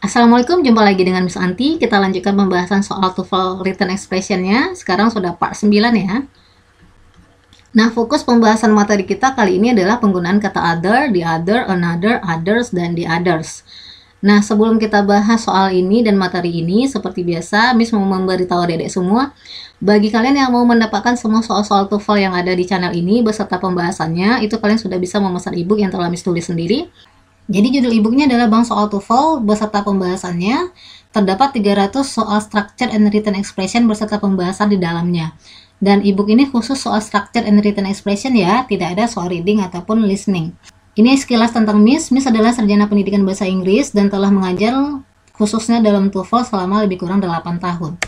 Assalamualaikum, jumpa lagi dengan Miss Anti. Kita lanjutkan pembahasan soal TOEFL written expression-nya. Sekarang sudah part 9 ya. Nah, fokus pembahasan materi kita kali ini adalah penggunaan kata other, the other, another, others, dan the others. Nah, sebelum kita bahas soal ini dan materi ini, seperti biasa, Miss mau memberitahu adik-adik semua, bagi kalian yang mau mendapatkan semua soal-soal TOEFL yang ada di channel ini beserta pembahasannya, itu kalian sudah bisa memesan ebook yang telah Miss tulis sendiri. Jadi judul e-booknya adalah Bank Soal TOEFL beserta pembahasannya. Terdapat 300 soal structure and written expression beserta pembahasan di dalamnya. Dan e-book ini khusus soal structure and written expression ya, tidak ada soal reading ataupun listening. Ini sekilas tentang Miss. Miss adalah sarjana pendidikan bahasa Inggris dan telah mengajar khususnya dalam TOEFL selama lebih kurang 8 tahun.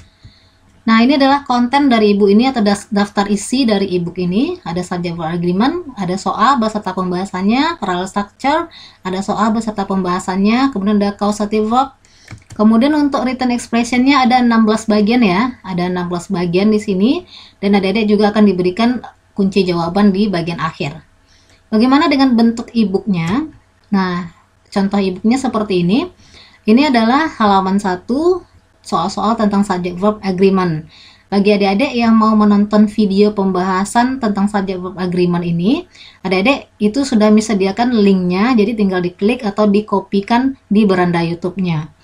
Nah, ini adalah konten dari e-book ini atau daftar isi dari e-book ini. Ada subject verb agreement, ada soal beserta pembahasannya, parallel structure, ada soal beserta pembahasannya, kemudian ada causative verb. Kemudian untuk written expression-nya ada 16 bagian ya. Ada 16 bagian di sini dan adik-adik juga akan diberikan kunci jawaban di bagian akhir. Bagaimana dengan bentuk e-booknya? Nah, contoh e-booknya seperti ini. Ini adalah halaman 1, soal-soal tentang subject verb agreement. Bagi adik-adik yang mau menonton video pembahasan tentang subject verb agreement ini, adik-adik itu sudah disediakan linknya, jadi tinggal diklik atau dikopikan di beranda YouTube-nya.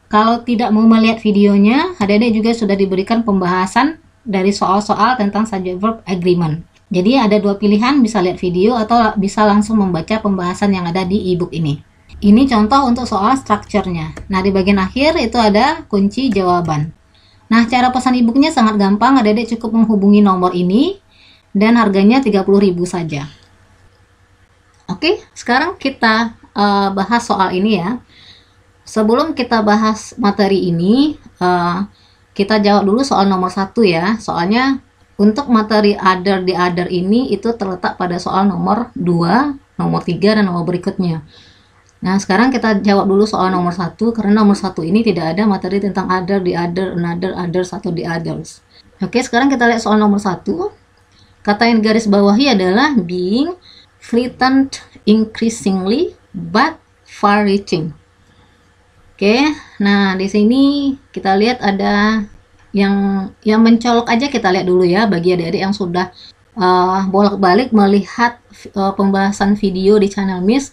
Kalau tidak mau melihat videonya, adik-adik juga sudah diberikan pembahasan dari soal-soal tentang subject verb agreement. Jadi ada dua pilihan, bisa lihat video atau bisa langsung membaca pembahasan yang ada di e-book ini. Ini contoh untuk soal strukturnya. Nah, di bagian akhir itu ada kunci jawaban. Nah, cara pesan e-booknya sangat gampang. Adik-adik cukup menghubungi nomor ini dan harganya 30.000 saja. Oke, sekarang kita bahas soal ini ya. Sebelum kita bahas materi ini, kita jawab dulu soal nomor 1 ya. Soalnya untuk materi other, the other ini itu terletak pada soal nomor 2, nomor 3, dan nomor berikutnya. Nah, sekarang kita jawab dulu soal nomor 1, karena nomor 1 ini tidak ada materi tentang other, the other, another, others, atau the others. Oke, sekarang kita lihat soal nomor 1. Kata yang garis bawahi adalah being threatened increasingly but far-reaching. Oke, nah di sini kita lihat ada yang mencolok aja, kita lihat dulu ya bagi adik-adik yang sudah bolak-balik melihat pembahasan video di channel Miss.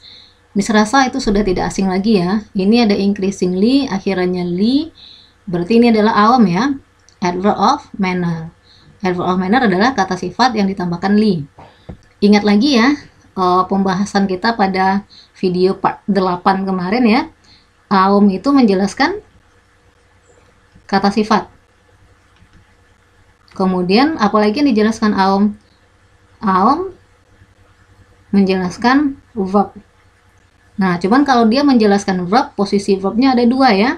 Miss rasa itu sudah tidak asing lagi ya. Ini ada increasingly, akhirannya li, berarti ini adalah awam ya. Adverb of manner. Adverb of manner adalah kata sifat yang ditambahkan li. Ingat lagi ya, pembahasan kita pada video part 8 kemarin ya. Awam itu menjelaskan kata sifat. Kemudian apalagi yang dijelaskan awam? Awam menjelaskan verb. Nah, cuman kalau dia menjelaskan verb, posisi verbnya ada 2 ya.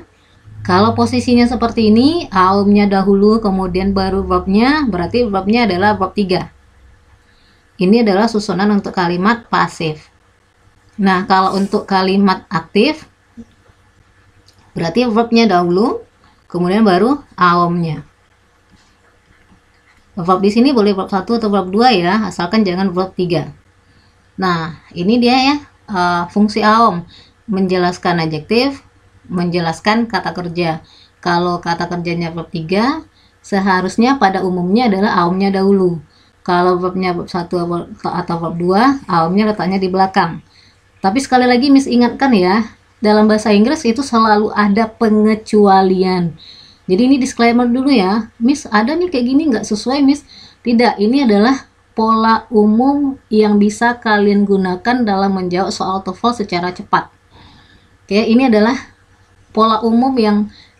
Kalau posisinya seperti ini, awamnya dahulu, kemudian baru verbnya, berarti verbnya adalah verb 3. Ini adalah susunan untuk kalimat pasif. Nah, kalau untuk kalimat aktif, berarti verbnya dahulu, kemudian baru awamnya. Verb di sini boleh verb 1 atau verb 2 ya, asalkan jangan verb 3. Nah, ini dia ya. Fungsi awam menjelaskan adjektif, menjelaskan kata kerja. Kalau kata kerjanya verb 3, seharusnya pada umumnya adalah awamnya dahulu. Kalau verbnya verb 1 atau verb 2, awamnya letaknya di belakang. Tapi sekali lagi Miss ingatkan ya, dalam bahasa Inggris itu selalu ada pengecualian. Jadi ini disclaimer dulu ya, Miss ada nih kayak gini nggak sesuai Miss. Tidak, ini adalah pola umum yang bisa kalian gunakan dalam menjawab soal TOEFL secara cepat. Oke, ini adalah pola umum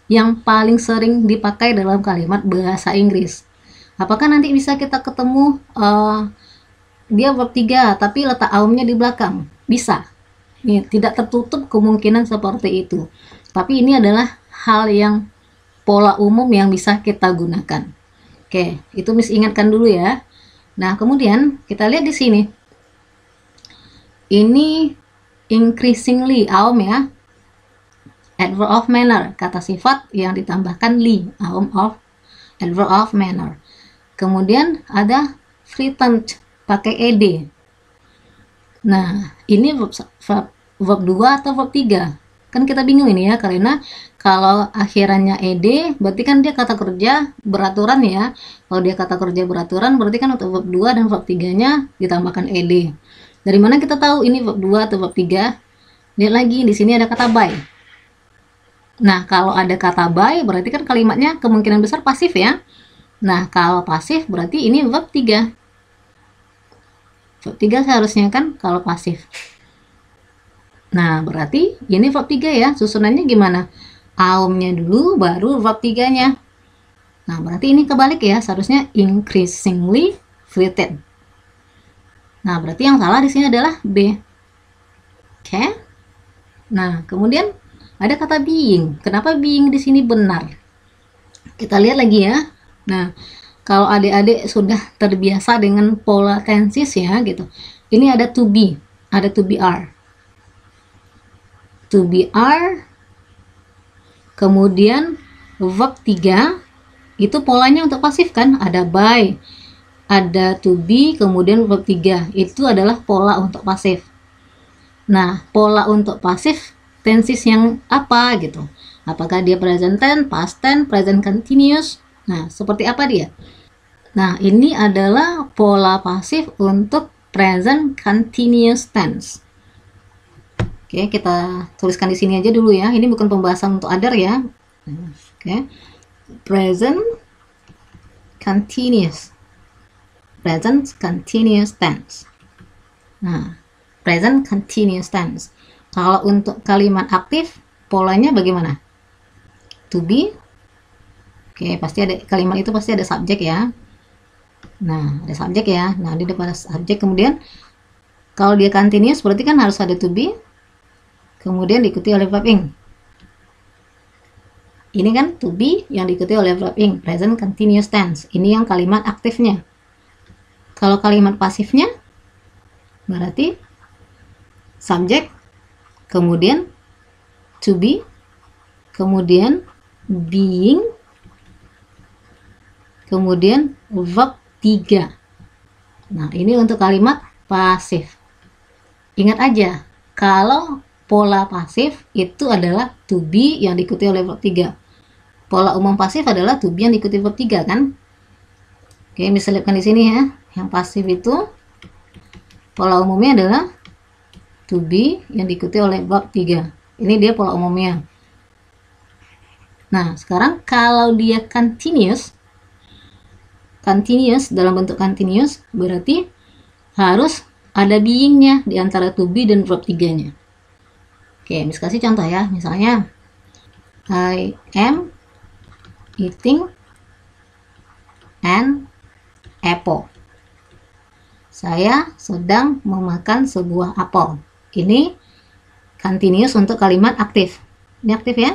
yang paling sering dipakai dalam kalimat bahasa Inggris. Apakah nanti bisa kita ketemu dia verb 3 tapi letak awamnya di belakang? Bisa. Ini tidak tertutup kemungkinan seperti itu. Tapi ini adalah hal yang pola umum yang bisa kita gunakan. Oke, itu Miss ingatkan dulu ya. Nah, kemudian kita lihat di sini. Ini increasingly, awam ya. Adverb of manner, kata sifat yang ditambahkan li, awam of adverb of manner. Kemudian ada threatened, pakai ed. Nah, ini verb 2 atau verb 3? Kan kita bingung ini ya, karena kalau akhirannya ed berarti kan dia kata kerja beraturan ya. Kalau dia kata kerja beraturan berarti kan untuk verb 2 dan verb 3-nya ditambahkan ed. Dari mana kita tahu ini verb 2 atau verb 3? Lihat lagi, di sini ada kata by. Nah, kalau ada kata by berarti kan kalimatnya kemungkinan besar pasif ya. Nah, kalau pasif berarti ini verb 3. Verb 3 seharusnya kan kalau pasif. Nah, berarti ini verb 3 ya. Susunannya gimana? Aumnya dulu, baru verb 3-nya. Nah, berarti ini kebalik ya. Seharusnya increasingly fluted. Nah, berarti yang salah di sini adalah B. Oke. Nah, kemudian ada kata being. Kenapa being di sini benar? Kita lihat lagi ya. Nah, kalau adik-adik sudah terbiasa dengan pola tenses ya gitu. Ini ada to be, ada to be are. To be are, kemudian verb 3 itu polanya untuk pasif kan, ada by, ada to be, kemudian verb 3 itu adalah pola untuk pasif. Nah, pola untuk pasif tenses yang apa gitu, apakah dia present tense, past tense, present continuous. Nah, seperti apa dia? Nah, ini adalah pola pasif untuk present continuous tense. Oke, kita tuliskan di sini aja dulu ya. Ini bukan pembahasan untuk other ya. Oke. Present continuous. Present continuous tense. Nah, present continuous tense. Kalau untuk kalimat aktif, polanya bagaimana? To be. Oke, pasti ada kalimat itu pasti ada subjek ya. Nah, ada subjek ya. Nah, di depan subjek, kemudian kalau dia continuous berarti kan harus ada to be, kemudian diikuti oleh verb ing. Ini kan to be yang diikuti oleh verb ing, present continuous tense. Ini yang kalimat aktifnya. Kalau kalimat pasifnya berarti subjek, kemudian to be, kemudian being, kemudian verb 3. Nah, ini untuk kalimat pasif. Ingat aja, kalau pola pasif itu adalah to be yang diikuti oleh verb 3. Pola umum pasif adalah to be yang diikuti verb 3 kan? Oke, bisa lihatkan di sini ya. Yang pasif itu pola umumnya adalah to be yang diikuti oleh verb 3. Ini dia pola umumnya. Nah, sekarang kalau dia continuous dalam bentuk continuous berarti harus ada being-nya di antara to be dan verb 3-nya. Oke, bisa kasih contoh ya. Misalnya, I am eating an apple. Saya sedang memakan sebuah apel. Ini continuous untuk kalimat aktif. Ini aktif ya.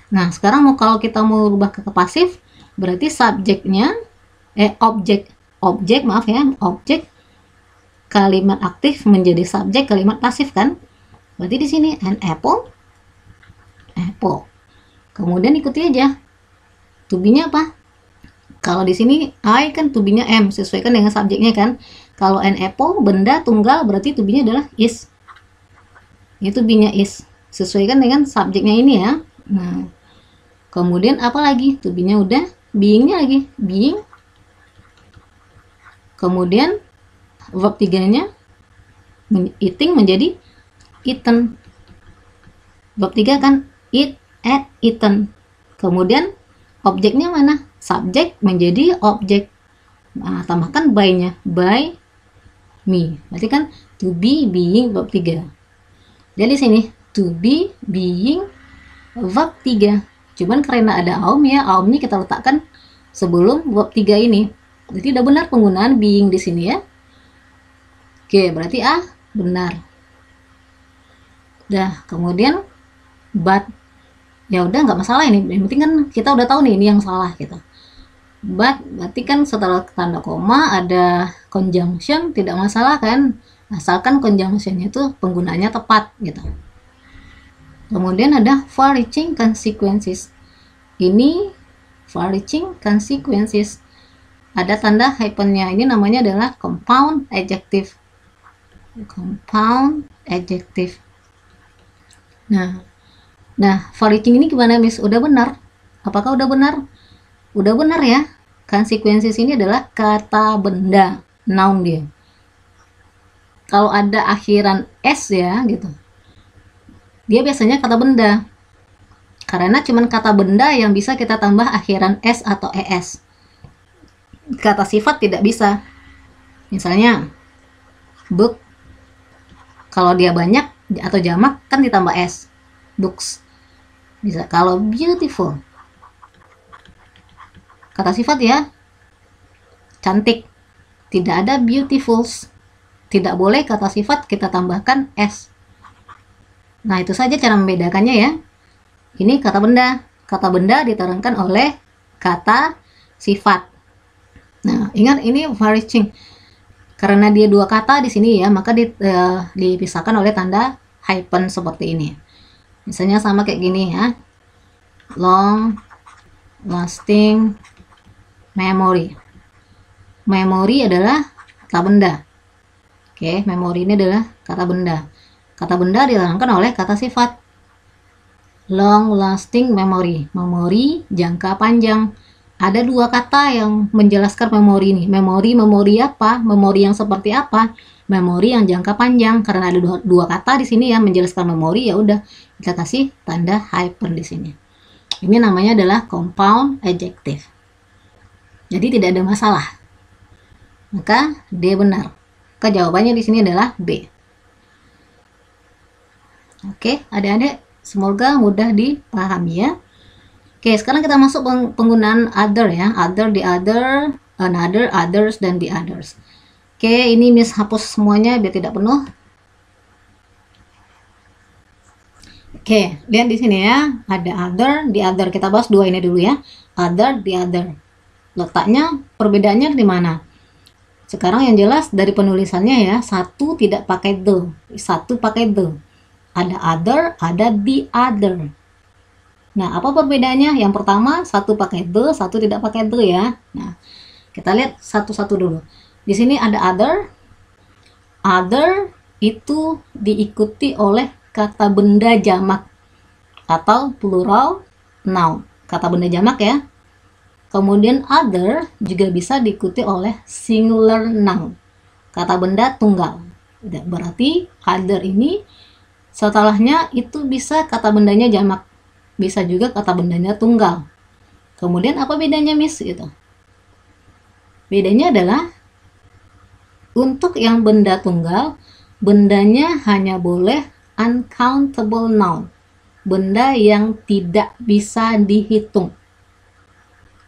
Nah, sekarang kalau kita mau rubah ke pasif, berarti subjeknya, objek kalimat aktif menjadi subjek kalimat pasif kan? Berarti di sini an apple. Kemudian ikuti aja. To be-nya apa? Kalau di sini I kan to be-nya am, sesuaikan dengan subjeknya kan. Kalau an apple benda tunggal berarti to be-nya adalah is. Itu be-nya is. Sesuaikan dengan subjeknya ini ya. Nah, kemudian apa lagi? To be-nya udah, being-nya lagi, being. Kemudian verb 3-nya eating menjadi eaten. Verb 3 kan eat, ate, eaten. Kemudian objeknya mana? Subjek menjadi objek. Nah, tambahkan by-nya, by me. Berarti kan to be, being, verb 3. Jadi sini to be, being, verb 3. Cuman karena ada aum ya, aumnya kita letakkan sebelum verb 3 ini. Jadi udah benar penggunaan being di sini ya. Oke, berarti A benar. Udah, kemudian but, ya udah nggak masalah ini. Yang penting kan kita udah tahu nih ini yang salah gitu. But berarti kan setelah tanda koma ada conjunction, tidak masalah kan? Asalkan conjunctionnya itu penggunaannya tepat gitu. Kemudian ada far-reaching consequences. Ini far-reaching consequences. Ada tanda hyphennya. Ini namanya adalah compound adjective. Compound adjective. Nah, for reaching ini gimana, Miss? Udah benar? Apakah udah benar? Udah benar ya. Consequences ini adalah kata benda, noun dia. Kalau ada akhiran s ya gitu, dia biasanya kata benda. Karena cuman kata benda yang bisa kita tambah akhiran s atau es. Kata sifat tidak bisa. Misalnya book, kalau dia banyak atau jamak kan ditambah s, books. Bisa. Kalau beautiful, kata sifat ya, cantik, tidak ada beautifuls. Tidak boleh kata sifat kita tambahkan s. Nah, itu saja cara membedakannya ya. Ini kata benda. Kata benda diterangkan oleh kata sifat. Nah, ingat ini varishing. Karena dia dua kata di sini ya, maka dipisahkan oleh tanda hyphen seperti ini. Misalnya sama kayak gini ya. Long lasting memory. Memory adalah kata benda. Oke, memori ini adalah kata benda. Kata benda diterangkan oleh kata sifat. Long lasting memory. Memori jangka panjang. Ada dua kata yang menjelaskan memori ini. Memori apa? Memori yang seperti apa? Memori yang jangka panjang. Karena ada dua kata di sini ya menjelaskan memori, ya udah kita kasih tanda hyphen di sini. Ini namanya adalah compound adjective. Jadi tidak ada masalah. Maka D benar. Maka jawabannya di sini adalah B. Oke, adik-adik, semoga mudah dipahami ya. Oke, sekarang kita masuk penggunaan other ya. Other, the other, another, others, dan the others. Oke, ini Miss hapus semuanya biar tidak penuh. Oke, lihat di sini ya. Ada other, the other. Kita bahas dua ini dulu ya. Other, the other. Letaknya, perbedaannya di mana? Sekarang yang jelas dari penulisannya ya, satu tidak pakai the, satu pakai the. Ada other, ada the other. Nah, apa perbedaannya? Yang pertama, satu pakai the, satu tidak pakai the ya. Nah, kita lihat satu-satu dulu. Di sini ada other. Other itu diikuti oleh kata benda jamak atau plural noun. Kata benda jamak ya. Kemudian other juga bisa diikuti oleh singular noun, kata benda tunggal. Berarti other ini setelahnya itu bisa kata bendanya jamak, bisa juga kata bendanya tunggal. Kemudian apa bedanya, Miss? Gitu. Bedanya adalah untuk yang benda tunggal, bendanya hanya boleh uncountable noun, benda yang tidak bisa dihitung.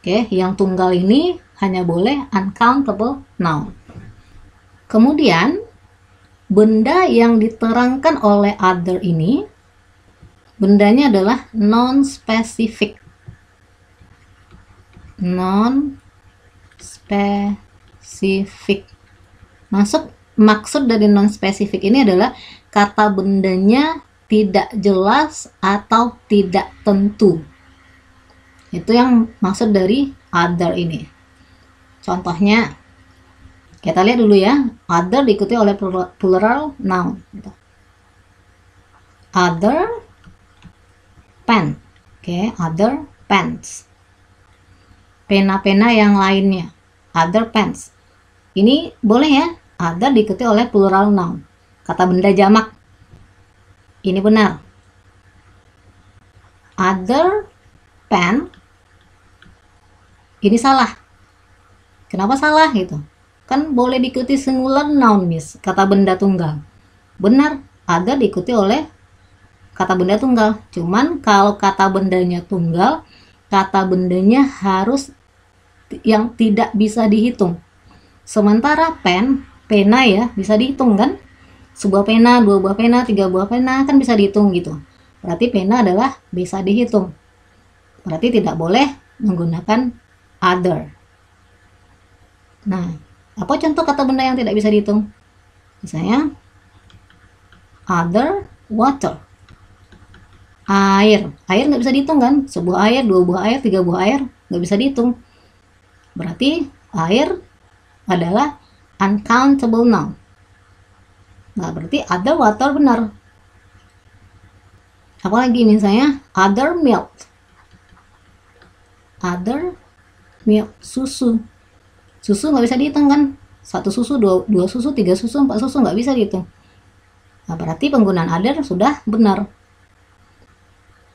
Oke, yang tunggal ini hanya boleh uncountable noun. Kemudian, benda yang diterangkan oleh other ini, bendanya adalah non-specific. Non-specific. Maksud dari non-specific ini adalah kata bendanya tidak jelas atau tidak tentu. Itu yang maksud dari other ini. Contohnya, kita lihat dulu ya. Other diikuti oleh plural noun. Other pen. Oke, other pens. Pena-pena yang lainnya. Other pens. Ini boleh ya. Other diikuti oleh plural noun. Kata benda jamak. Ini benar. Other pen. Ini salah. Kenapa salah gitu? Kan boleh diikuti singular noun, Miss, kata benda tunggal. Benar, other diikuti oleh kata benda tunggal. Cuman kalau kata bendanya tunggal, kata bendanya harus yang tidak bisa dihitung. Sementara pen, pena ya, bisa dihitung kan? Sebuah pena, dua buah pena, tiga buah pena kan bisa dihitung gitu. Berarti pena adalah bisa dihitung. Berarti tidak boleh menggunakan other. Nah, apa contoh kata benda yang tidak bisa dihitung? Misalnya, other water. Air. Air nggak bisa dihitung kan? Sebuah air, dua buah air, tiga buah air, nggak bisa dihitung. Berarti air adalah uncountable noun. Nah, berarti other water benar. Apalagi misalnya other milk, susu. Susu nggak bisa dihitung kan? Satu susu, dua susu, tiga susu, empat susu nggak bisa dihitung. Nah, berarti penggunaan other sudah benar.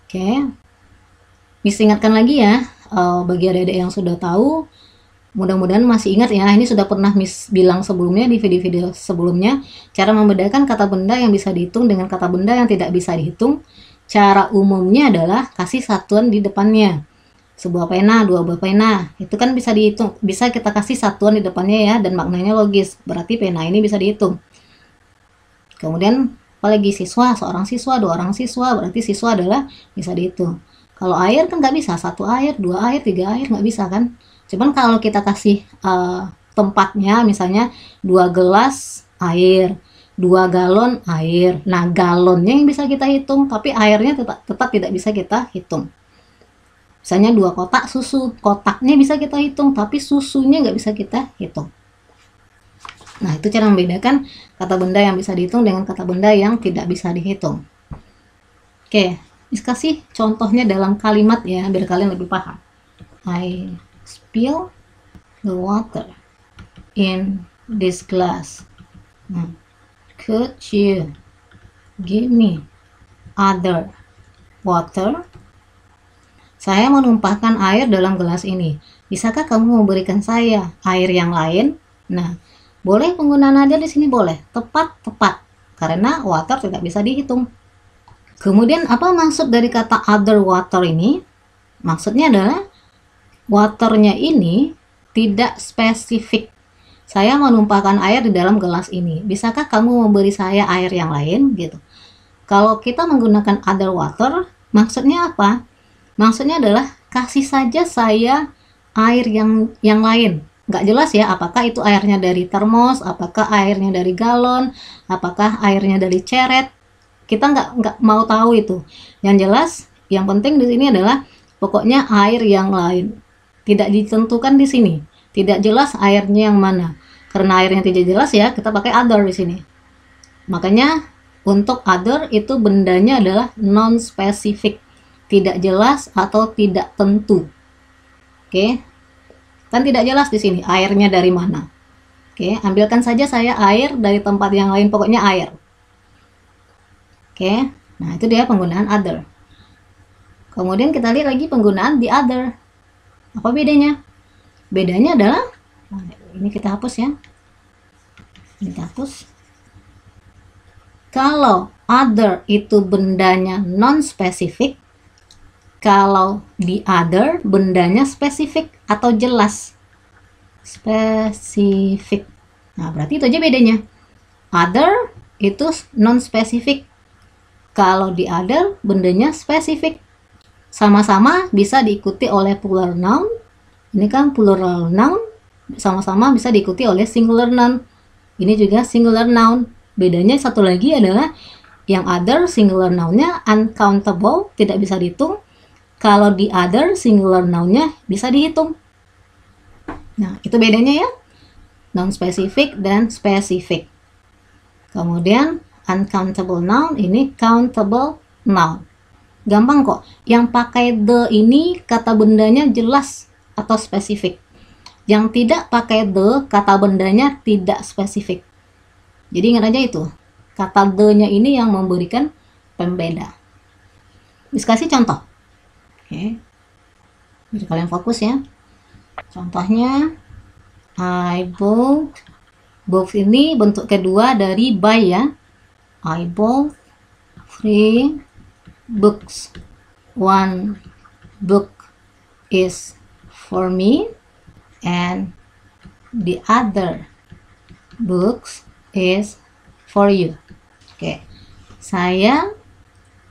Oke, Miss ingatkan lagi ya, bagi adik-adik yang sudah tahu, mudah-mudahan masih ingat ya, ini sudah pernah Miss bilang sebelumnya di video-video sebelumnya, cara membedakan kata benda yang bisa dihitung dengan kata benda yang tidak bisa dihitung. Cara umumnya adalah kasih satuan di depannya. Sebuah pena, dua buah pena, itu kan bisa dihitung, bisa kita kasih satuan di depannya ya, dan maknanya logis, berarti pena ini bisa dihitung. Kemudian apalagi siswa, seorang siswa, dua orang siswa, berarti siswa adalah bisa dihitung. Kalau air kan nggak bisa, satu air, dua air, tiga air, nggak bisa kan. Cuman kalau kita kasih tempatnya, misalnya 2 gelas air, 2 galon air. Nah, galonnya yang bisa kita hitung, tapi airnya tetap tidak bisa kita hitung. Misalnya 2 kotak susu, kotaknya bisa kita hitung, tapi susunya nggak bisa kita hitung. Nah, itu cara membedakan kata benda yang bisa dihitung dengan kata benda yang tidak bisa dihitung. Oke, Miss kasih contohnya dalam kalimat ya, biar kalian lebih paham. I spill the water in this glass. Could you give me other water? Saya menumpahkan air dalam gelas ini. Bisakah kamu memberikan saya air yang lain? Nah, boleh penggunaan other di sini boleh. Tepat. Karena water tidak bisa dihitung. Kemudian apa maksud dari kata other water ini? Maksudnya adalah waternya ini tidak spesifik. Saya menumpahkan air di dalam gelas ini. Bisakah kamu memberi saya air yang lain? Gitu. Kalau kita menggunakan other water, maksudnya apa? Maksudnya adalah kasih saja saya air yang lain. Nggak jelas ya, apakah itu airnya dari termos, apakah airnya dari galon, apakah airnya dari ceret. Kita nggak mau tahu itu. Yang jelas, yang penting di sini adalah pokoknya air yang lain. Tidak ditentukan di sini. Tidak jelas airnya yang mana. Karena airnya tidak jelas ya, kita pakai other di sini. Makanya untuk other itu bendanya adalah non-spesifik. Tidak jelas atau tidak tentu. Oke. Kan tidak jelas di sini airnya dari mana. Oke, ambilkan saja saya air dari tempat yang lain, pokoknya air. Oke. Nah, itu dia penggunaan other. Kemudian kita lihat lagi penggunaan the other. Apa bedanya? Bedanya adalah, nah, ini kita hapus ya. Ini kita hapus. Kalau other itu bendanya non-spesifik, kalau the other bendanya spesifik atau jelas. Spesifik. Nah, berarti itu aja bedanya. Other itu non-spesifik. Kalau the other bendanya spesifik. Sama-sama bisa diikuti oleh plural noun. Ini kan plural noun, sama-sama bisa diikuti oleh singular noun. Ini juga singular noun. Bedanya satu lagi adalah yang other singular nounnya uncountable, tidak bisa dihitung. Kalau the other singular nounnya bisa dihitung. Nah, itu bedanya ya. Non-spesifik dan spesifik. Kemudian uncountable noun, ini countable noun. Gampang kok. Yang pakai the ini kata bendanya jelas atau spesifik. Yang tidak pakai the kata bendanya tidak spesifik. Jadi ingat aja itu. Kata the-nya ini yang memberikan pembeda. Bisa kasih contoh. Oke. Biar kalian fokus ya. Contohnya I bought. Bought ini bentuk kedua dari buy ya. I bought 3 books. 1 book is for me and the other books is for you. Oke. Saya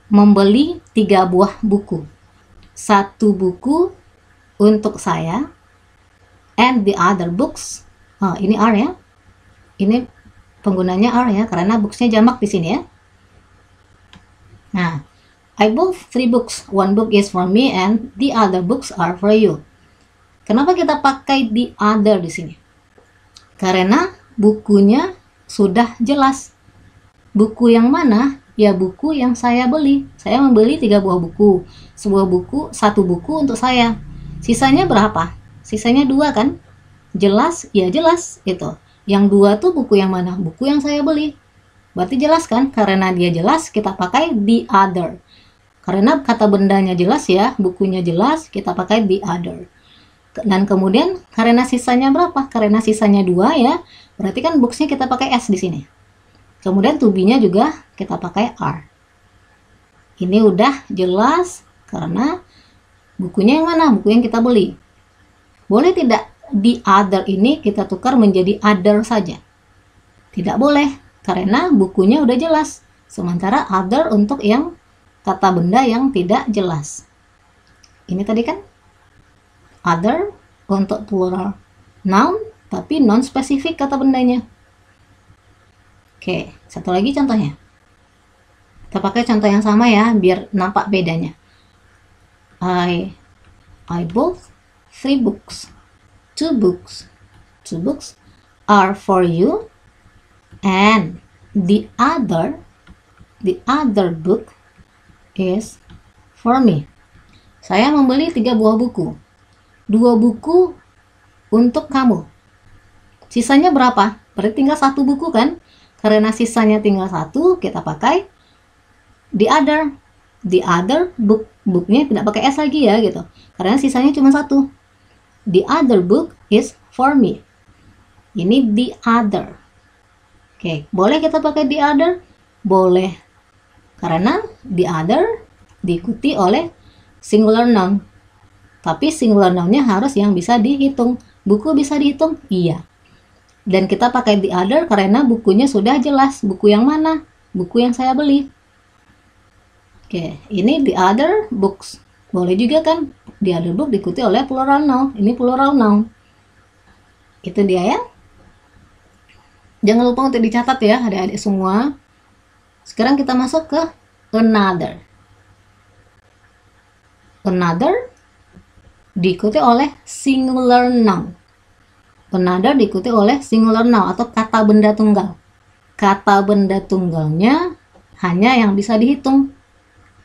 membeli 3 buah buku. 1 buku untuk saya and the other books. Oh, ini are ya. Ini penggunanya are ya, karena booksnya jamak di sini ya. Nah, I bought 3 books. 1 book is for me and the other books are for you. Kenapa kita pakai the other di sini? Karena bukunya sudah jelas. Buku yang mana? Ya buku yang saya beli. Saya membeli 3 buah buku. Satu buku untuk saya. Sisanya berapa? Sisanya 2 kan? Jelas? Ya jelas itu. Yang 2 tuh buku yang mana? Buku yang saya beli. Berarti jelas kan? Karena dia jelas, kita pakai the other. Karena kata bendanya jelas ya, bukunya jelas, kita pakai the other. Dan kemudian karena sisanya berapa? Karena sisanya 2 ya, berarti kan books-nya kita pakai S di sini. Kemudian to be-nya juga kita pakai are. Ini udah jelas karena bukunya yang mana? Buku yang kita beli. Boleh tidak the other ini kita tukar menjadi other saja? Tidak boleh, karena bukunya udah jelas. Sementara other untuk yang kata benda yang tidak jelas. Ini tadi kan other untuk plural noun, tapi non spesifik kata bendanya. Oke, satu lagi contohnya. Kita pakai contoh yang sama ya, biar nampak bedanya. I bought 3 books. 2 books are for you, and the other book is for me. Saya membeli 3 buah buku. 2 buku untuk kamu. Sisanya berapa? Berarti tinggal 1 buku kan? Karena sisanya tinggal 1, kita pakai the other. The other book. Booknya tidak pakai S lagi ya gitu. Karena sisanya cuma 1. The other book is for me. Ini the other. Oke, boleh kita pakai the other? Boleh. Karena the other diikuti oleh singular noun. Tapi singular noun-nya harus yang bisa dihitung. Buku bisa dihitung? Iya. Dan kita pakai the other karena bukunya sudah jelas. Buku yang mana? Buku yang saya beli. Oke, ini the other books. Boleh juga kan? The other book diikuti oleh plural noun. Ini plural noun. Itu dia ya. Jangan lupa untuk dicatat ya, adik-adik semua. Sekarang kita masuk ke another. Another diikuti oleh singular noun. Another diikuti oleh singular noun atau kata benda tunggal. Kata benda tunggalnya hanya yang bisa dihitung.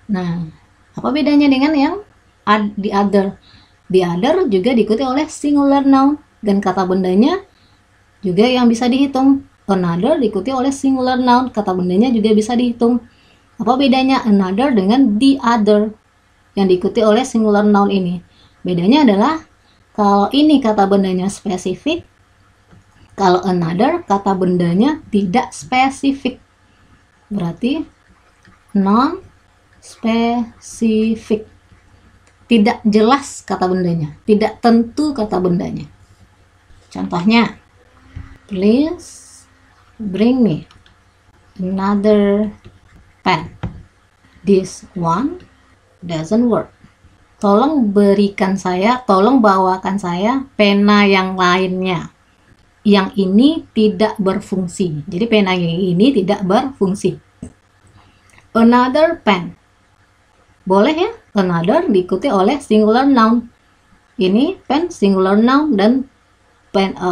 Nah, apa bedanya dengan yang the other? The other juga diikuti oleh singular noun dan kata bendanya juga yang bisa dihitung. Another diikuti oleh singular noun, kata bendanya juga bisa dihitung. Apa bedanya another dengan the other yang diikuti oleh singular noun ini? Bedanya adalah kalau ini kata bendanya spesifik, kalau another kata bendanya tidak spesifik. Berarti non spesifik. Tidak jelas kata bendanya, tidak tentu kata bendanya. Contohnya, please bring me another pen. This one doesn't work. Tolong berikan saya, tolong bawakan saya pena yang lainnya. Yang ini tidak berfungsi. Jadi pena yang ini tidak berfungsi. Another pen. Boleh ya? Another diikuti oleh singular noun. Ini pen singular noun dan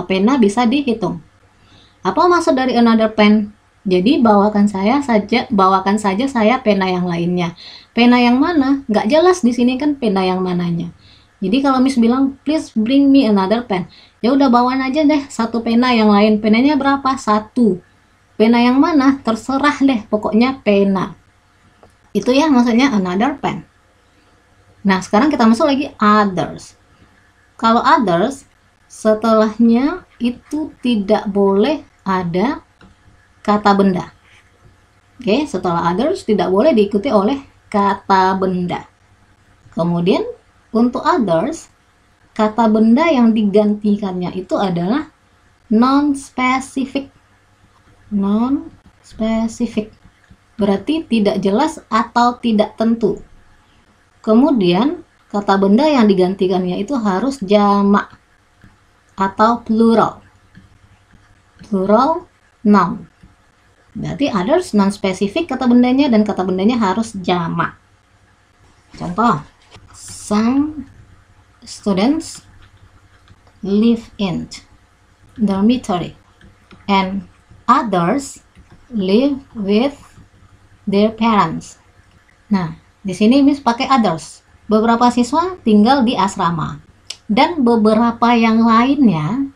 pena bisa dihitung. Apa maksud dari another pen? Jadi bawakan saja saya pena yang lainnya. Pena yang mana? Nggak jelas di sini kan pena yang mananya. Jadi kalau Miss bilang please bring me another pen, ya udah bawain aja deh satu pena yang lain. Penanya berapa? 1. Pena yang mana? Terserah deh, pokoknya pena. Itu ya maksudnya another pen. Nah sekarang kita masuk lagi others. Kalau others setelahnya itu tidak boleh ada kata benda. Oke, setelah others tidak boleh diikuti oleh kata benda. Kemudian untuk others, kata benda yang digantikannya itu adalah non-specific. Non-specific. Berarti tidak jelas atau tidak tentu. Kemudian kata benda yang digantikannya itu harus jamak atau plural. Plural noun. Berarti others non-spesifik kata bendanya dan kata bendanya harus jamak. Contoh, some students live in dormitory and others live with their parents. Nah, di sini Miss pakai others. Beberapa siswa tinggal di asrama. Dan beberapa yang lainnya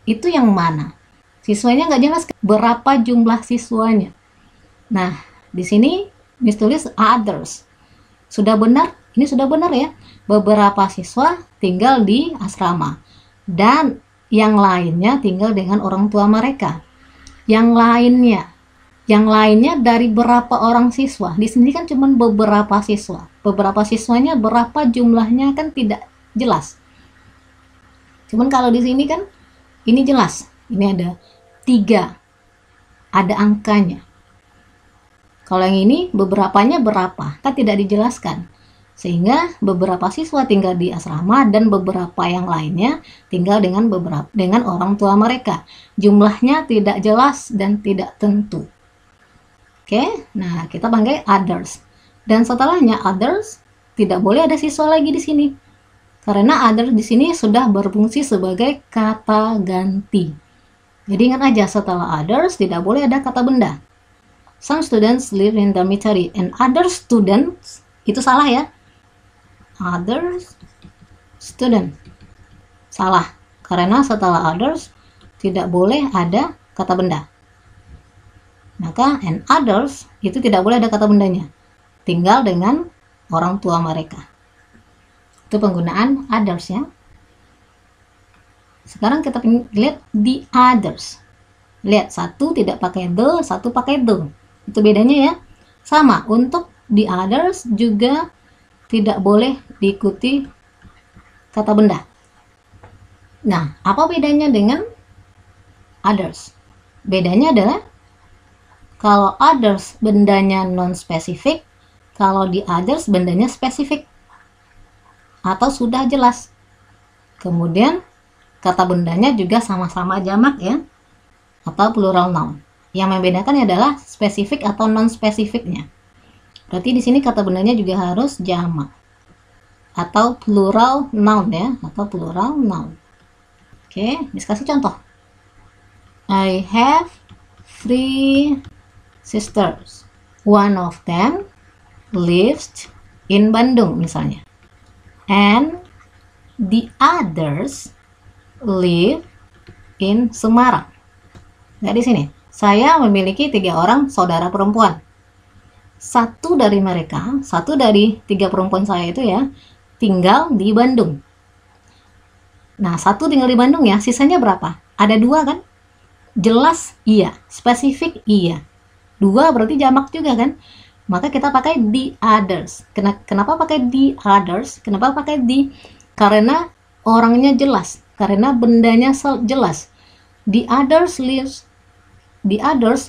itu yang mana? Siswanya nggak jelas berapa jumlah siswanya. Nah, di sini Miss tulis others. Sudah benar? Ini sudah benar ya. Beberapa siswa tinggal di asrama. Dan yang lainnya tinggal dengan orang tua mereka. Yang lainnya dari berapa orang siswa? Di sini kan cuma beberapa siswa. Beberapa siswanya berapa jumlahnya kan tidak jelas. Cuman kalau di sini kan ini jelas. Ini ada 3. Ada angkanya. Kalau yang ini beberapanya berapa? Kan tidak dijelaskan. Sehingga beberapa siswa tinggal di asrama dan beberapa yang lainnya tinggal dengan orang tua mereka. Jumlahnya tidak jelas dan tidak tentu. Oke, nah kita pakai others. Dan setelahnya others tidak boleh ada siswa lagi di sini. Karena others di sini sudah berfungsi sebagai kata ganti. Jadi ingat aja, setelah others tidak boleh ada kata benda. Some students live in dormitory and other students, itu salah ya. Other student, salah, karena setelah others tidak boleh ada kata benda. Maka and others itu tidak boleh ada kata bendanya, tinggal dengan orang tua mereka. Itu penggunaan others ya. Sekarang kita lihat the others. Lihat, satu tidak pakai the, satu pakai the. Itu bedanya ya. Sama, untuk the others juga tidak boleh diikuti kata benda. Nah, apa bedanya dengan others? Bedanya adalah kalau others bendanya non-spesifik, kalau di others bendanya spesifik atau sudah jelas. Kemudian kata bendanya juga sama-sama jamak ya, atau plural noun. Yang membedakan adalah spesifik atau non-spesifiknya. Berarti di sini kata bendanya juga harus jamak atau plural noun ya, atau plural noun. Oke, Miss kasih contoh. I have 3 sisters. One of them lives in Bandung misalnya. And the others live in Semarang. Nah, di sini saya memiliki 3 orang saudara perempuan. Satu dari 3 perempuan saya itu ya tinggal di Bandung. Nah, 1 tinggal di Bandung ya, sisanya berapa? Ada 2 kan? Jelas iya, spesifik iya. 2 berarti jamak juga kan? Maka kita pakai the others. Kenapa pakai the others? Kenapa pakai the? Karena orangnya jelas, karena bendanya jelas. The others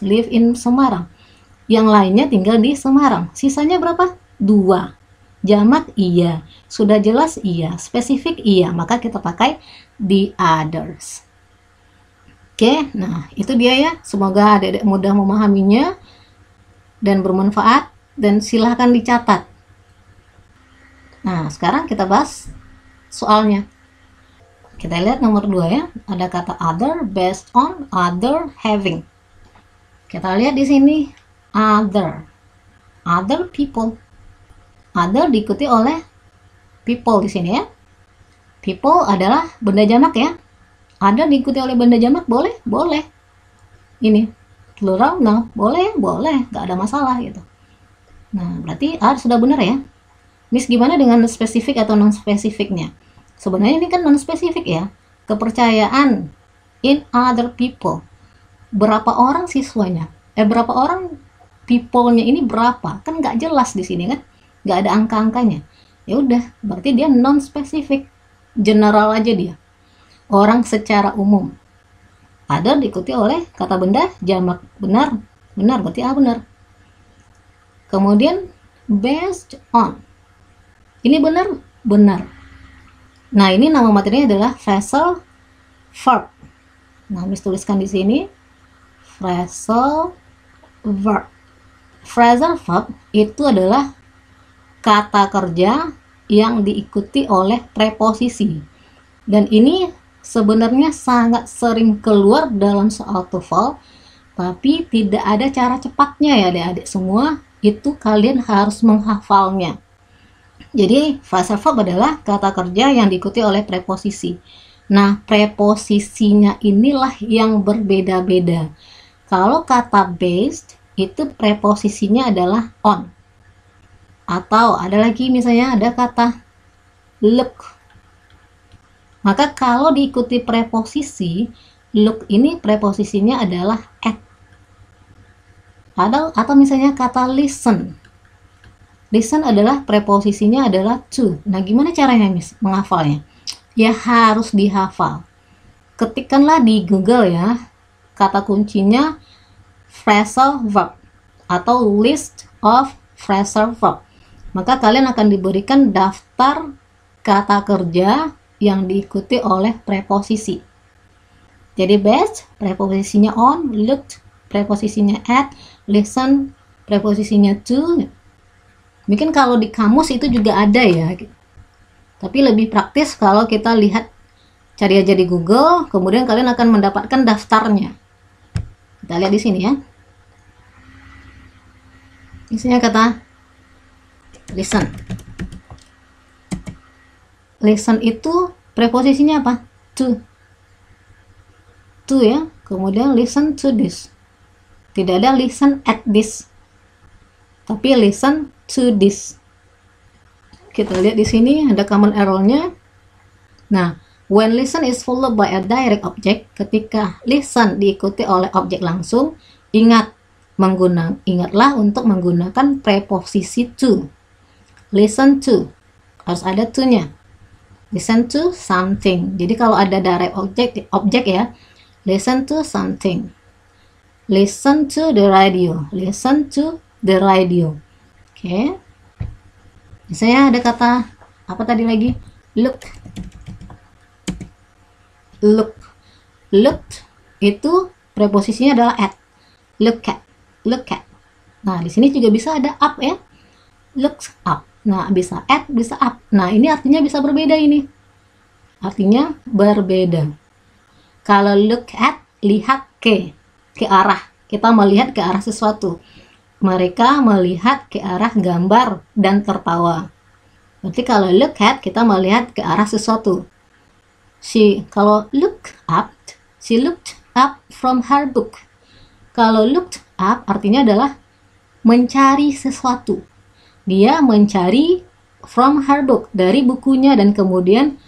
live in Semarang. Yang lainnya tinggal di Semarang. Sisanya berapa? 2. Jamak iya, sudah jelas iya, spesifik iya, maka kita pakai the others. Oke, nah itu dia ya. Semoga adik-adik mudah memahaminya dan bermanfaat, dan silahkan dicatat. Nah, sekarang kita bahas soalnya. Kita lihat nomor 2 ya. Ada kata other, based on, other, having. Kita lihat di sini other people. Other diikuti oleh people di sini ya. People adalah benda jamak ya. Other diikuti oleh benda jamak boleh? Boleh. Ini plural noun, boleh, nggak ada masalah gitu. Nah, berarti sudah benar ya. Miss, gimana dengan spesifik atau non spesifiknya? Sebenarnya ini kan non spesifik ya. Kepercayaan in other people. Berapa orang siswanya? Berapa orang people-nya ini berapa? Kan nggak jelas di sini kan? Nggak ada angka-angkanya. Ya udah, berarti dia non spesifik. General aja dia. Orang secara umum. Ada diikuti oleh kata benda jamak. Benar berarti benar. Kemudian based on. Ini benar. Nah, ini nama materinya adalah phrasal verb. Nah, Miss tuliskan di sini phrasal verb. Phrasal verb itu adalah kata kerja yang diikuti oleh preposisi. Dan ini sebenarnya sangat sering keluar dalam soal TOEFL Tapi tidak ada cara cepatnya ya adik-adik semua, itu kalian harus menghafalnya. Jadi phrasal verb adalah kata kerja yang diikuti oleh preposisi. Nah, preposisinya inilah yang berbeda-beda. Kalau kata based, itu preposisinya adalah on. Atau ada lagi misalnya ada kata look. Maka kalau diikuti preposisi, look ini preposisinya adalah at. Atau misalnya kata listen. Listen adalah preposisinya adalah to. Nah, gimana caranya menghafalnya? Ya harus dihafal. Ketikkanlah di Google ya, kata kuncinya phrasal verb atau list of phrasal verb. Maka kalian akan diberikan daftar kata kerja yang diikuti oleh preposisi. Jadi based, preposisinya on, looked, preposisinya at, listen, preposisinya to. Mungkin kalau di kamus itu juga ada ya. Tapi lebih praktis kalau kita lihat, cari aja di Google, kemudian kalian akan mendapatkan daftarnya. Kita lihat di sini ya. Misalnya kata listen. Listen itu preposisinya apa? To. To ya. Kemudian listen to this. Tidak ada listen at this. Tapi listen to this. Kita lihat di sini ada common error-nya. Nah, when listen is followed by a direct object, ketika listen diikuti oleh objek langsung, ingatlah untuk menggunakan preposisi to. Listen to, harus ada to-nya. Listen to something. Jadi kalau ada direct objek ya, listen to something. Listen to the radio. Listen to the radio. Oke. Misalnya ada kata apa tadi lagi? Look. Look. Look itu preposisinya adalah at. Look at. Look at. Nah, di sini juga bisa ada up ya. Looks up. Nah, bisa at, bisa up. Nah, ini artinya bisa berbeda ini. Artinya berbeda. Kalau look at, lihat ke arah. Kita melihat ke arah sesuatu. Mereka melihat ke arah gambar dan tertawa. Berarti kalau look at, kita melihat ke arah sesuatu. Kalau look up, she looked up from her book. Kalau looked up artinya adalah mencari sesuatu. Dia mencari from her book, dari bukunya, dan kemudian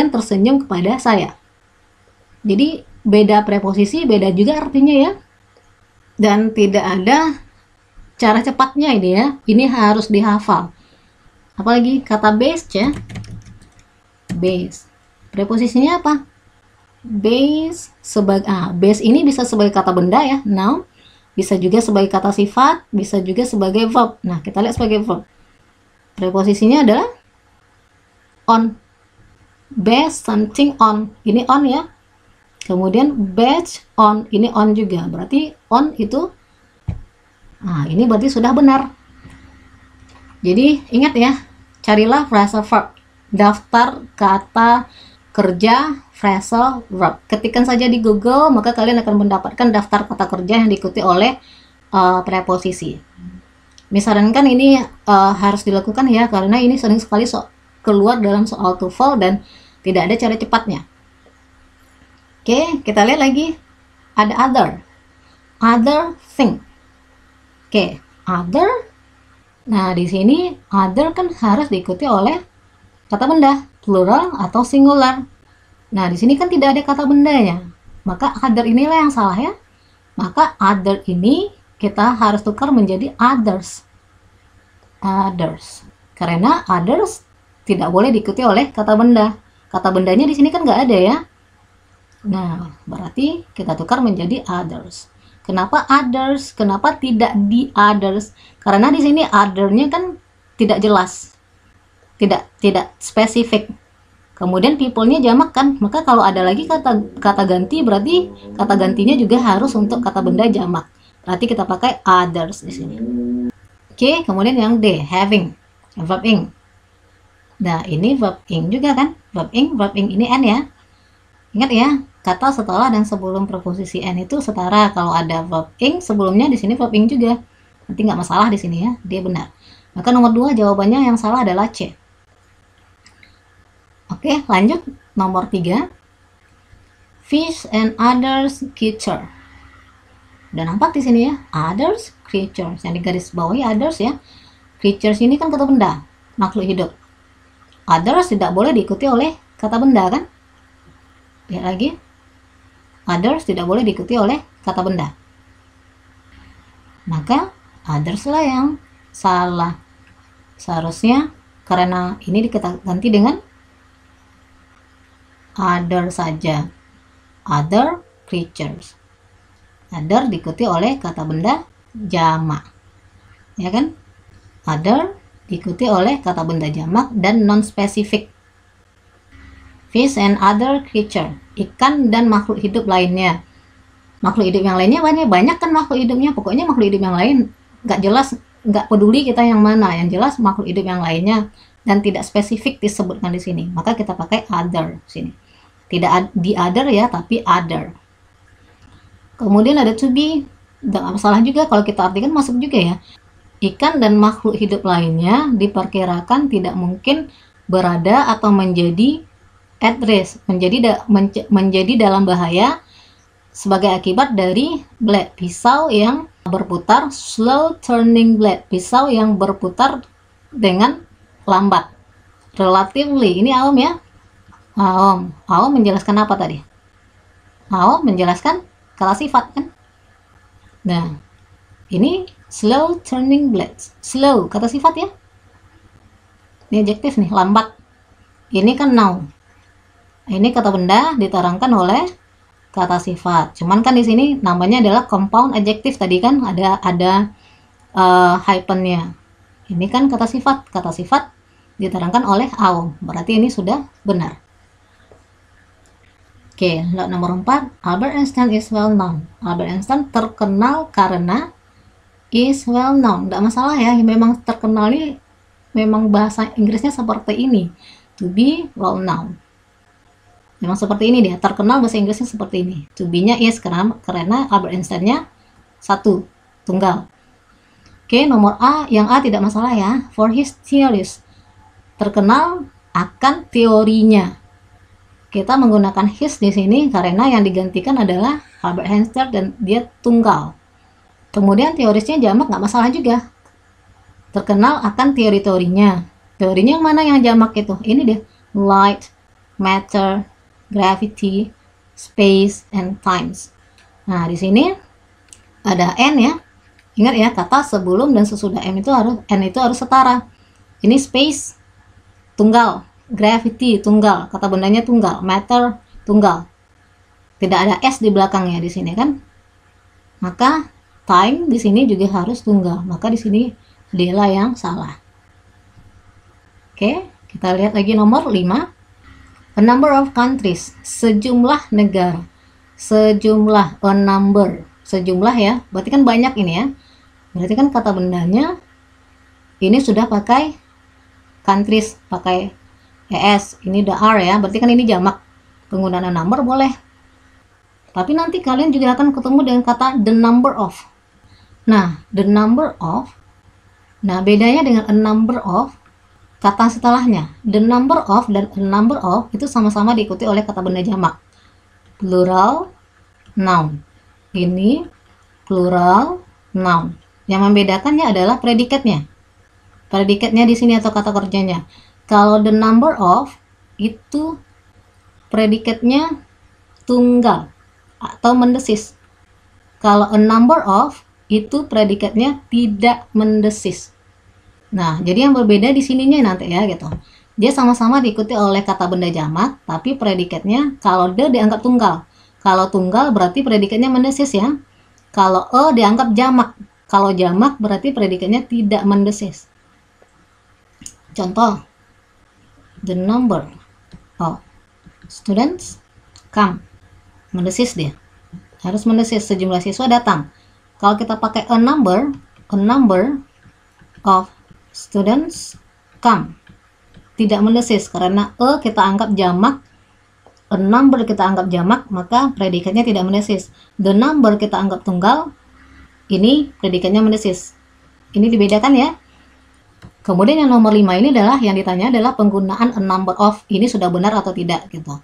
tersenyum kepada saya. Jadi beda preposisi, beda juga artinya ya. Dan tidak ada cara cepatnya ini ya. Ini harus dihafal. Apalagi kata based ya. Base. Preposisinya apa? Base base ini bisa sebagai kata benda ya, noun. Bisa juga sebagai kata sifat, bisa juga sebagai verb. Nah, kita lihat sebagai verb. Preposisinya adalah on. Base something on. Ini on ya. Kemudian based on, ini on juga. Berarti on itu, nah ini berarti sudah benar. Jadi ingat ya, carilah phrasal verb. Daftar kata kerja phrasal verb. Ketikkan saja di Google, maka kalian akan mendapatkan daftar kata kerja yang diikuti oleh preposisi. Misalkan ini harus dilakukan ya, karena ini sering sekali keluar dalam soal TOEFL dan tidak ada cara cepatnya. Oke, kita lihat lagi. Ada other thing. Oke, other. Nah, di sini other kan harus diikuti oleh kata benda, plural atau singular. Nah, di sini kan tidak ada kata bendanya. Maka other inilah yang salah ya. Maka other ini kita harus tukar menjadi others. Others. Karena others tidak boleh diikuti oleh kata benda. Kata bendanya di sini kan nggak ada ya. Nah, berarti kita tukar menjadi others. Kenapa others? Kenapa tidak the others? Karena di sini other-nya kan tidak jelas. Tidak spesifik. Kemudian people-nya jamak kan? Maka kalau ada lagi kata ganti, berarti kata gantinya juga harus untuk kata benda jamak. Berarti kita pakai others di sini. Oke, kemudian yang D, having, verb ing. Nah, ini verb ing juga kan? Verb ing ini N ya. Ingat ya, kata setelah dan sebelum preposisi n itu setara. Kalau ada verb ing sebelumnya, di sini verb ing juga. Nanti nggak masalah di sini ya, dia benar. Maka nomor 2 jawabannya yang salah adalah C. Oke, lanjut nomor 3. Fish and others creature. Udah nampak di sini ya, others creatures. Yang digaris bawahi others ya. Creatures ini kan kata benda, makhluk hidup. Others tidak boleh diikuti oleh kata benda kan? Lihat lagi. Others tidak boleh diikuti oleh kata benda. Maka others lah yang salah. Seharusnya karena ini kita ganti dengan other saja. Other creatures. Other diikuti oleh kata benda jamak. Ya kan? Other diikuti oleh kata benda jamak dan non-spesifik. Fish and other creature. Ikan dan makhluk hidup lainnya. Makhluk hidup yang lainnya banyak kan makhluk hidupnya. Pokoknya makhluk hidup yang lain nggak jelas, nggak peduli kita yang mana. Yang jelas makhluk hidup yang lainnya dan tidak spesifik disebutkan di sini. Maka kita pakai other sini. Tidak the other ya, tapi other. Kemudian ada to be. Nggak masalah juga kalau kita artikan masuk juga ya. Ikan dan makhluk hidup lainnya diperkirakan tidak mungkin berada atau menjadi at risk, menjadi dalam bahaya sebagai akibat dari blade, pisau yang berputar, slow turning blade, pisau yang berputar dengan lambat. Relatively, ini Aom ya. Aom menjelaskan apa tadi? Aom menjelaskan kata sifat kan? Nah, ini slow turning blades. Slow, kata sifat ya. Ini adjektif nih, lambat. Ini kan noun. Ini kata benda diterangkan oleh kata sifat. Cuman kan di sini namanya adalah compound adjektif tadi kan ada hyphennya. Ini kan kata sifat. Kata sifat diterangkan oleh Aom. Berarti ini sudah benar. Oke, nomor 4. Albert Einstein is well known. Albert Einstein terkenal karena is well known. Nggak masalah ya, memang terkenal ini memang bahasa Inggrisnya seperti ini. To be well known. Memang seperti ini dia, terkenal bahasa Inggrisnya seperti ini. To be-nya is karena Albert Einstein-nya satu, tunggal. Oke, nomor A, yang A tidak masalah ya. For his theories. Terkenal akan teorinya. Kita menggunakan his di sini karena yang digantikan adalah Albert Einstein dan dia tunggal. Kemudian teorisnya jamak nggak masalah juga. Terkenal akan teori-teorinya. Teorinya yang mana yang jamak itu? Ini deh, light, matter, gravity, space, and times. Nah, di sini ada n ya. Ingat ya, kata sebelum dan sesudah n itu harus setara. Ini space tunggal, gravity tunggal, kata bendanya tunggal, matter tunggal. Tidak ada s di belakangnya di sini kan? Maka time di sini juga harus tunggal. Maka di sini adalah yang salah. Oke, kita lihat lagi nomor 5. A number of countries, sejumlah negara. Sejumlah, a number. Sejumlah ya, berarti kan banyak ini ya. Berarti kan kata bendanya ini sudah pakai countries, pakai es. Ini udah are ya, berarti kan ini jamak. Penggunaan a number boleh. Tapi nanti kalian juga akan ketemu dengan kata the number of. Nah, the number of. Nah, bedanya dengan a number of, kata setelahnya, the number of dan a number of itu sama-sama diikuti oleh kata benda jamak. Plural noun. Ini plural noun. Yang membedakannya adalah predikatnya. Predikatnya di sini atau kata kerjanya. Kalau the number of itu predikatnya tunggal atau mendesis. Kalau a number of itu predikatnya tidak mendesis. Nah, jadi yang berbeda di sininya nanti ya gitu. Dia sama-sama diikuti oleh kata benda jamak, tapi predikatnya kalau the dianggap tunggal. Kalau tunggal berarti predikatnya mendesis ya. Kalau a dianggap jamak. Kalau jamak berarti predikatnya tidak mendesis. Contoh, the number of students come. Mendesis dia. Harus mendesis, sejumlah siswa datang. Kalau kita pakai a number of students come, tidak mendesis karena kita anggap jamak a number kita anggap jamak, maka predikatnya tidak mendesis. The number kita anggap tunggal, ini predikatnya mendesis. Ini dibedakan ya. Kemudian yang nomor 5 ini adalah yang ditanya adalah penggunaan a number of. Ini sudah benar atau tidak gitu.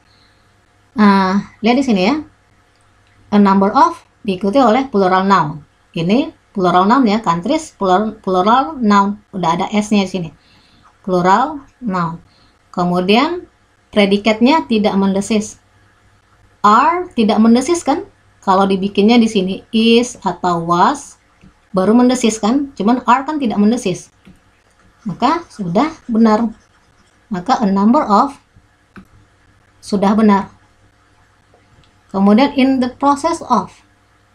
Lihat di sini ya. A number of diikuti oleh plural noun. Ini plural noun ya, countries plural noun. Udah ada s-nya di sini. Plural noun. Kemudian predikatnya tidak mendesis. Are tidak mendesis kan? Kalau dibikinnya di sini is atau was baru mendesis kan? Cuman are kan tidak mendesis. Maka sudah benar. Maka a number of sudah benar. Kemudian in the process of.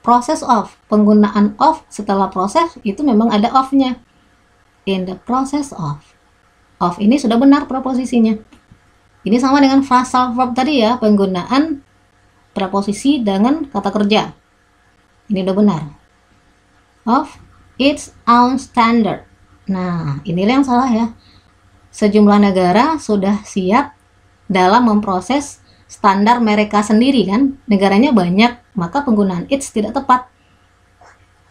Process of, penggunaan of setelah proses itu memang ada of-nya. In the process of. Of ini sudah benar preposisinya. Ini sama dengan phrasal verb tadi ya, penggunaan preposisi dengan kata kerja. Ini udah benar. Of its own standard. Nah, inilah yang salah ya. Sejumlah negara sudah siap dalam memproses standar mereka sendiri kan. Negaranya banyak, maka penggunaan its tidak tepat.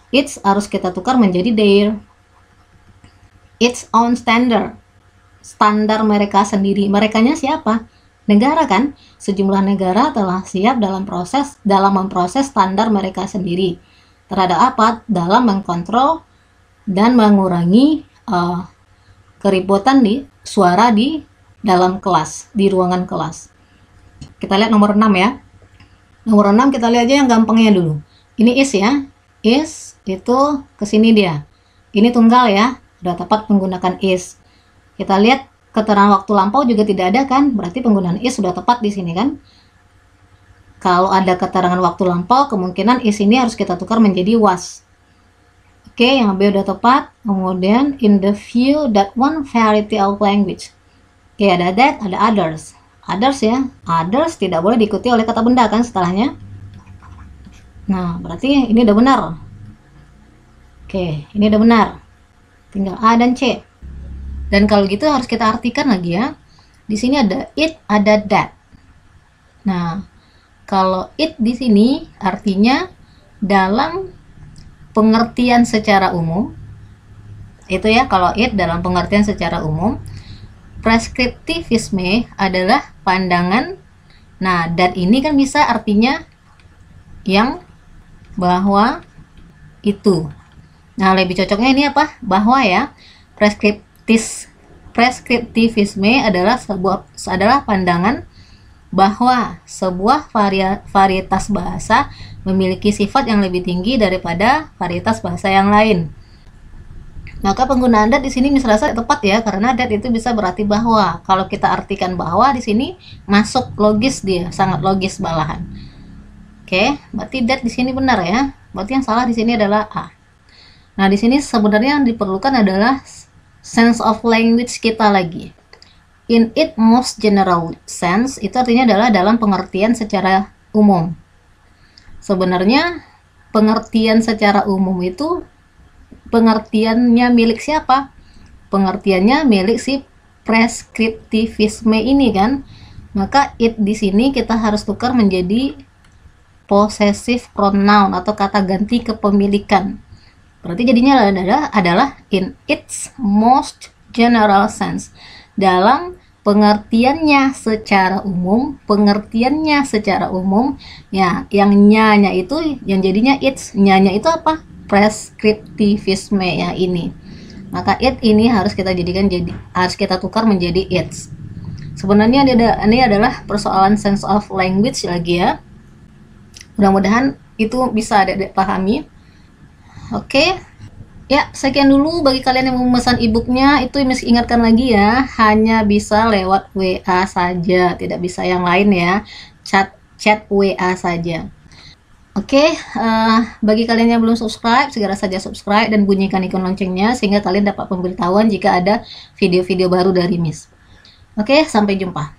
Its harus kita tukar menjadi their. Its own standard. Standar mereka sendiri. Merekanya siapa? Negara kan? Sejumlah negara telah siap dalam memproses standar mereka sendiri. Terhadap apa? Dalam mengkontrol dan mengurangi keributan di suara di dalam kelas, di ruangan kelas. Kita lihat nomor 6 ya. Nomor 6 kita lihat aja yang gampangnya dulu. Ini is ya. Is itu kesini dia. Ini tunggal ya. Sudah tepat menggunakan is. Kita lihat keterangan waktu lampau juga tidak ada kan? Berarti penggunaan is sudah tepat di sini kan? Kalau ada keterangan waktu lampau, kemungkinan is ini harus kita tukar menjadi was. Oke, yang B udah tepat. Kemudian in the view that one variety of language. Oke, ada that, ada others. Others ya. Others tidak boleh diikuti oleh kata benda kan setelahnya. Nah, berarti ini udah benar. Oke, ini udah benar. Tinggal A dan C. Dan kalau gitu harus kita artikan lagi ya. Di sini ada it, ada that. Nah, kalau it di sini artinya dalam pengertian secara umum. Itu ya kalau it dalam pengertian secara umum. Preskriptivisme adalah pandangan. Nah, that ini kan bisa artinya yang, bahwa, itu. Nah, lebih cocoknya ini apa? Bahwa ya. Preskriptivisme adalah pandangan bahwa sebuah varietas bahasa memiliki sifat yang lebih tinggi daripada varietas bahasa yang lain. Maka penggunaan that di sini misalnya tepat ya, karena that itu bisa berarti bahwa. Kalau kita artikan bahwa di sini masuk logis dia, sangat logis malahan. Oke, berarti that di sini benar ya. Berarti yang salah di sini adalah A. Nah, di sini sebenarnya yang diperlukan adalah sense of language kita lagi. In its most general sense, itu artinya adalah dalam pengertian secara umum. Sebenarnya pengertian secara umum itu pengertiannya milik siapa? Pengertiannya milik si preskriptivisme ini kan. Maka it di sini kita harus tukar menjadi possessive pronoun atau kata ganti kepemilikan. Berarti jadinya adalah in its most general sense. Dalam pengertiannya secara umum, ya, yang nya-nya itu yang jadinya its, nya-nya itu apa? Preskriptivisme ya ini. Maka it ini harus kita tukar menjadi its. Sebenarnya ini adalah persoalan sense of language lagi ya. Mudah-mudahan itu bisa Adik-adik pahami. Oke. Ya, sekian dulu bagi kalian yang memesan e-booknya. Itu mesti ingatkan lagi ya, hanya bisa lewat WA saja, tidak bisa yang lain ya. Chat WA saja. Oke, bagi kalian yang belum subscribe, segera saja subscribe dan bunyikan ikon loncengnya sehingga kalian dapat pemberitahuan jika ada video-video baru dari Miss. Oke, sampai jumpa.